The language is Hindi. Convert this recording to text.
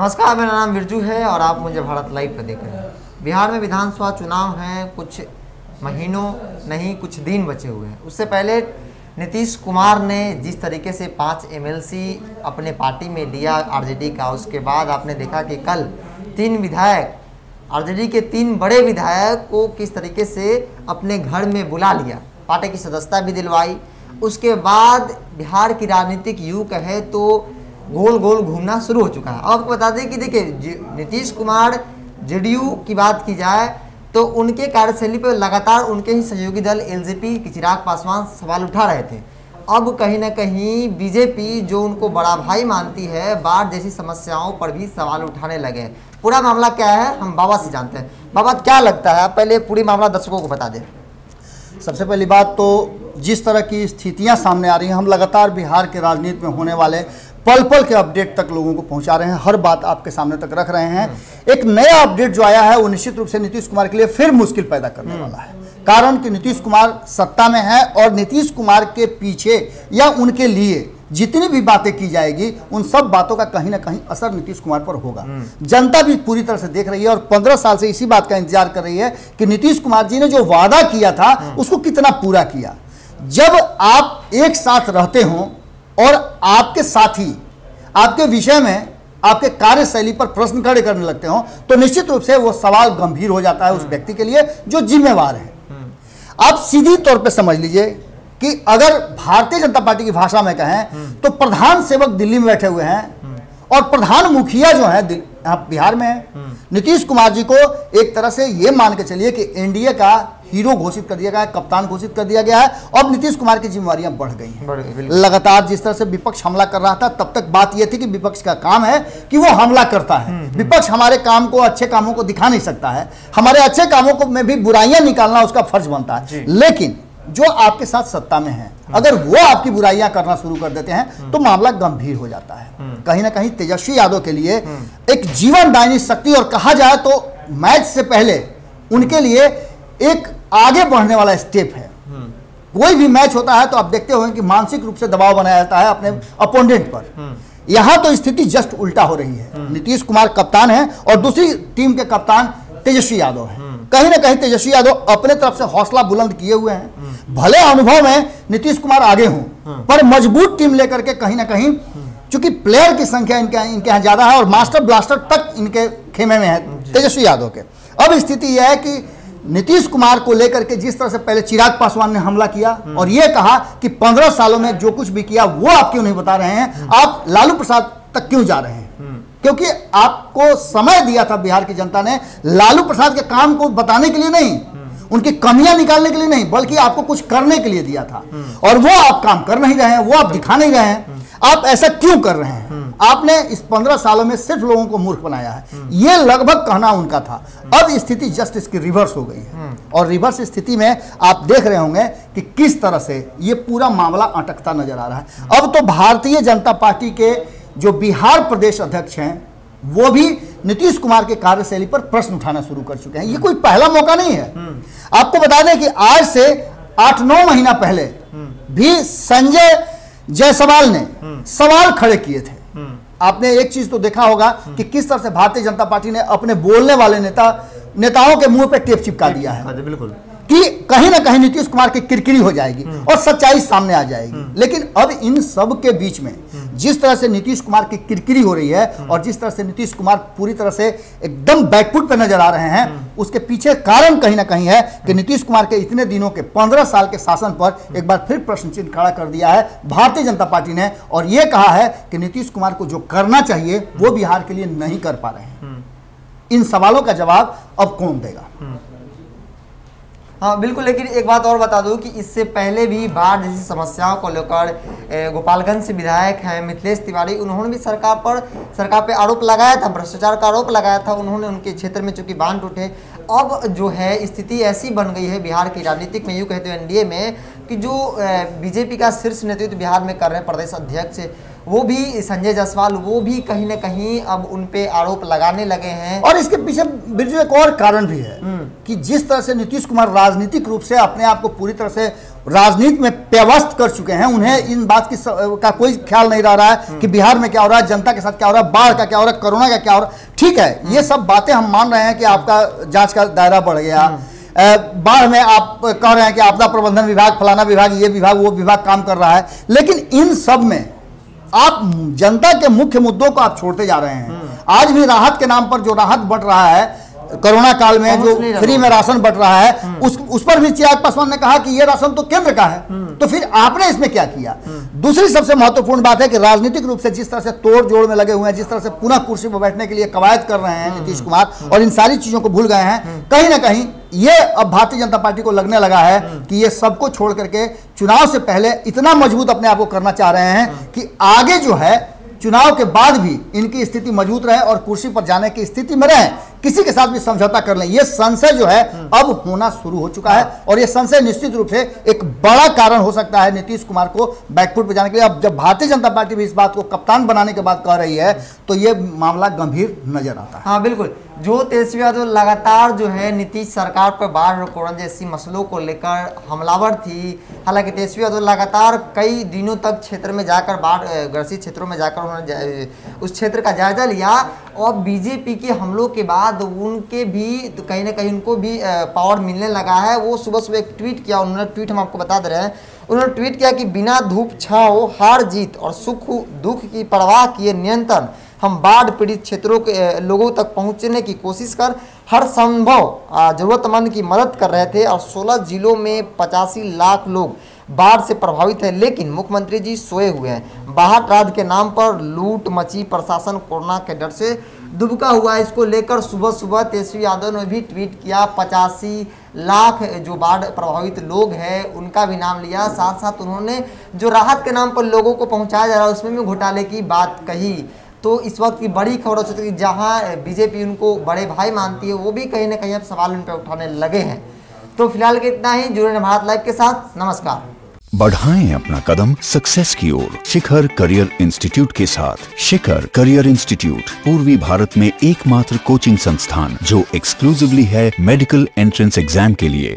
नमस्कार, मेरा नाम बिरजू है और आप मुझे भारत लाइव पर देख रहे हैं। बिहार में विधानसभा चुनाव हैं, कुछ महीनों नहीं कुछ दिन बचे हुए हैं। उससे पहले नीतीश कुमार ने जिस तरीके से 5 MLC अपने पार्टी में लिया आरजेडी का, उसके बाद आपने देखा कि कल 3 विधायक आरजेडी के 3 बड़े विधायक को किस तरीके से अपने घर में बुला लिया, पार्टी की सदस्यता भी दिलवाई। उसके बाद बिहार की राजनीतिक यूँ कहे तो गोल गोल घूमना शुरू हो चुका है। आपको बता दें कि देखिए नीतीश कुमार जेडीयू की बात की जाए तो उनके कार्यशैली पर लगातार उनके ही सहयोगी दल एलजेपी की चिराग पासवान सवाल उठा रहे थे। अब कहीं ना कहीं बीजेपी जो उनको बड़ा भाई मानती है, बाढ़ जैसी समस्याओं पर भी सवाल उठाने लगे। पूरा मामला क्या है हम बाबा से जानते हैं। बाबा, क्या लगता है, आप पहले पूरी मामला दर्शकों को बता दें। सबसे पहली बात तो जिस तरह की स्थितियां सामने आ रही हैं, हम लगातार बिहार के राजनीति में होने वाले पल पल के अपडेट तक लोगों को पहुंचा रहे हैं, हर बात आपके सामने तक रख रहे हैं। एक नया अपडेट जो आया है वो निश्चित रूप से नीतीश कुमार के लिए फिर मुश्किल पैदा करने वाला है, कारण कि नीतीश कुमार सत्ता में है और नीतीश कुमार के पीछे या उनके लिए जितनी भी बातें की जाएगी उन सब बातों का कहीं ना कहीं असर नीतीश कुमार पर होगा। जनता भी पूरी तरह से देख रही है और 15 साल से इसी बात का इंतजार कर रही है कि नीतीश कुमार जी ने जो वादा किया था उसको कितना पूरा किया। जब आप एक साथ रहते हो और आपके साथी आपके विषय में आपके कार्यशैली पर प्रश्न खड़े करने लगते हो तो निश्चित रूप से वो सवाल गंभीर हो जाता है उस व्यक्ति के लिए जो जिम्मेवार है। आप सीधी तौर पे समझ लीजिए कि अगर भारतीय जनता पार्टी की भाषा में कहें तो प्रधान सेवक दिल्ली में बैठे हुए हैं और प्रधान मुखिया जो है बिहार में है। नीतीश कुमार जी को एक तरह से ये मान के चलिए कि एनडीए का हीरो घोषित कर दिया गया है, कप्तान घोषित कर दिया गया है। अब नीतीश कुमार की जिम्मेवारियां बढ़ गई हैं। लगातार जिस तरह से विपक्ष हमला कर रहा था, तब तक बात यह थी कि विपक्ष का काम है कि वो हमला करता है। विपक्ष हमारे काम को, अच्छे कामों को दिखा नहीं सकता है, हमारे अच्छे कामों को में भी बुराइयां निकालना उसका फर्ज बनता है। लेकिन जो आपके साथ सत्ता में है, अगर वो आपकी बुराइयां करना शुरू कर देते हैं तो मामला गंभीर हो जाता है। कहीं ना कहीं तेजस्वी यादव के लिए एक जीवनदायिनी शक्ति और कहा जाए तो मैच से पहले उनके लिए एक आगे बढ़ने वाला स्टेप है। कोई भी मैच होता है तो आप देखते होंगे कि मानसिक रूप से दबाव बनाया जाता है अपने अपोनेंट पर। यहां तो स्थिति जस्ट उल्टा हो रही है। नीतीश कुमार कप्तान है और दूसरी टीम के कप्तान तेजस्वी यादव है। कहीं ना कहीं तेजस्वी यादव अपने तरफ से हौसला बुलंद किए हुए हैं। भले अनुभव में नीतीश कुमार आगे हों, पर मजबूत टीम लेकर के कहीं ना कहीं, चूंकि प्लेयर की संख्या इनके यहाँ ज्यादा है और मास्टर ब्लास्टर तक इनके खेमे में है तेजस्वी यादव के। अब स्थिति यह है कि नीतीश कुमार को लेकर के जिस तरह से पहले चिराग पासवान ने हमला किया और यह कहा कि 15 सालों में जो कुछ भी किया वो आप क्यों नहीं बता रहे हैं, आप लालू प्रसाद तक क्यों जा रहे हैं, क्योंकि आपको समय दिया था बिहार की जनता ने लालू प्रसाद के काम को बताने के लिए नहीं, उनकी कमियां निकालने के लिए नहीं, बल्कि आपको कुछ करने के लिए दिया था। और वो आप काम कर नहीं रहे हैं, वो आप दिखा नहीं रहे हैं। आप ऐसा क्यों कर रहे हैं? आपने इस 15 सालों में सिर्फ लोगों को मूर्ख बनाया है, ये लगभग कहना उनका था। अब स्थिति जस्ट इसकी रिवर्स हो गई है और रिवर्स स्थिति में आप देख रहे होंगे कि किस तरह से ये पूरा मामला अटकता नजर आ रहा है। अब तो भारतीय जनता पार्टी के जो बिहार प्रदेश अध्यक्ष हैं वो भी नीतीश कुमार के कार्यशैली पर प्रश्न उठाना शुरू कर चुके हैं। ये कोई पहला मौका नहीं है। आपको बता दें कि आज से 8-9 महीना पहले भी संजय जायसवाल ने सवाल खड़े किए थे। आपने एक चीज तो देखा होगा कि किस तरह से भारतीय जनता पार्टी ने अपने बोलने वाले नेताओं के मुंह पे टेप चिपका दिया है। बिल्कुल कि कहीं ना कहीं नीतीश कुमार की किरकिरी हो जाएगी और सच्चाई सामने आ जाएगी। लेकिन अब इन सब के बीच में जिस तरह से नीतीश कुमार की किरकिरी हो रही है और जिस तरह से नीतीश कुमार पूरी तरह से एकदम बैकफुट पे नजर आ रहे हैं, उसके पीछे कारण कहीं ना कहीं है कि नीतीश कुमार के इतने दिनों के 15 साल के शासन पर एक बार फिर प्रश्न चिन्ह खड़ा कर दिया है भारतीय जनता पार्टी ने और यह कहा है कि नीतीश कुमार को जो करना चाहिए वो बिहार के लिए नहीं कर पा रहे हैं। इन सवालों का जवाब अब कौन देगा? हाँ बिल्कुल, लेकिन एक बात और बता दूं कि इससे पहले भी बाढ़ जैसी समस्याओं को लेकर गोपालगंज से विधायक हैं मिथिलेश तिवारी, उन्होंने भी सरकार पे आरोप लगाया था, भ्रष्टाचार का आरोप लगाया था। उन्होंने उनके क्षेत्र में चूंकि बांध टूटे, अब जो है स्थिति ऐसी बन गई है बिहार की राजनीतिक में, यूँ कहते हैं एनडीए में, कि जो बीजेपी का शीर्ष नेतृत्व बिहार में कर रहे हैं, प्रदेश अध्यक्ष वो भी संजय जायसवाल, वो भी कहीं ना कहीं अब उन पे आरोप लगाने लगे हैं। और इसके पीछे बिरजू एक और कारण भी है कि जिस तरह से नीतीश कुमार राजनीतिक रूप से अपने आप को पूरी तरह से राजनीति में व्यवस्थ कर चुके हैं, उन्हें इन बात की का कोई ख्याल नहीं रह रहा है कि बिहार में क्या हो रहा है, जनता के साथ क्या हो रहा है, बाढ़ का क्या हो रहा है, कोरोना का क्या हो रहा है। ठीक है, ये सब बातें हम मान रहे हैं कि आपका जांच का दायरा बढ़ गया, बाढ़ में आप कह रहे हैं कि आपदा प्रबंधन विभाग, फलाना विभाग, ये विभाग, वो विभाग काम कर रहा है, लेकिन इन सब में आप जनता के मुख्य मुद्दों को आप छोड़ते जा रहे हैं। आज भी राहत के नाम पर जो राहत बंट रहा है, कोरोना काल में जो फ्री में राशन बंट रहा है, उस पर भी चिराग पासवान ने कहा कि ये राशन तो केंद्र का है, तो फिर आपने इसमें क्या किया। दूसरी सबसे महत्वपूर्ण बात है कि राजनीतिक रूप से जिस तरह से तोड़ जोड़ में लगे हुए हैं, जिस तरह से पुनः कुर्सी पर बैठने के लिए कवायद कर रहे हैं नीतीश कुमार, और इन सारी चीजों को भूल गए हैं, कहीं ना कहीं ये अब भारतीय जनता पार्टी को लगने लगा है कि ये सबको छोड़ करके चुनाव से पहले इतना मजबूत अपने आप को करना चाह रहे हैं कि आगे जो है चुनाव के बाद भी इनकी स्थिति मजबूत रहे और कुर्सी पर जाने की स्थिति में रहे, किसी के साथ भी समझौता कर लें। यह संशय जो है अब होना शुरू हो चुका है, और यह संशय निश्चित रूप से एक बड़ा कारण हो सकता है नीतीश कुमार को बैकफुट पर जाने के लिए। अब जब भारतीय जनता पार्टी भी इस बात को कप्तान बनाने के बाद कह रही है तो यह मामला गंभीर नजर आता है। हाँ बिल्कुल, जो तेजस्वी यादव लगातार जो है नीतीश सरकार पर बाढ़ और कोरोना जैसी मसलों को लेकर हमलावर थी। हालांकि तेजस्वी यादव लगातार कई दिनों तक क्षेत्र में जाकर, बाढ़ ग्रसित क्षेत्रों में जाकर उन्होंने उस क्षेत्र का जायजा लिया, और बीजेपी के हमलों के बाद उनके भी तो कहीं ना कहीं उनको भी पावर मिलने लगा है। वो सुबह सुबह एक ट्वीट किया, उन्होंने ट्वीट हम आपको बता दे रहे हैं, उन्होंने ट्वीट किया कि बिना धूप छांव, हार जीत और सुख दुख की परवाह किए निरंतर हम बाढ़ पीड़ित क्षेत्रों के लोगों तक पहुंचने की कोशिश कर हर संभव जरूरतमंद की मदद कर रहे थे, और 16 जिलों में 85 लाख लोग बाढ़ से प्रभावित है। लेकिन मुख्यमंत्री जी सोए हुए हैं। बाढ़ राहत के नाम पर लूट मची, प्रशासन कोरोना के डर से दुबका हुआ है। इसको लेकर सुबह सुबह तेजस्वी यादव ने भी ट्वीट किया, 85 लाख जो बाढ़ प्रभावित लोग हैं उनका भी नाम लिया। साथ साथ उन्होंने जो राहत के नाम पर लोगों को पहुंचाया जा रहा है उसमें भी घोटाले की बात कही। तो इस वक्त की बड़ी खबर हो सकती है कि जहां बीजेपी उनको बड़े भाई मानती है, वो भी कहीं ना कहीं अब सवाल उन पर उठाने लगे हैं। तो फिलहाल के इतना ही। जुड़े रहें भारत लाइव के साथ। नमस्कार। बढ़ाएं अपना कदम सक्सेस की ओर शिखर करियर इंस्टीट्यूट के साथ। शिखर करियर इंस्टीट्यूट पूर्वी भारत में एकमात्र कोचिंग संस्थान जो एक्सक्लूसिवली है मेडिकल एंट्रेंस एग्जाम के लिए।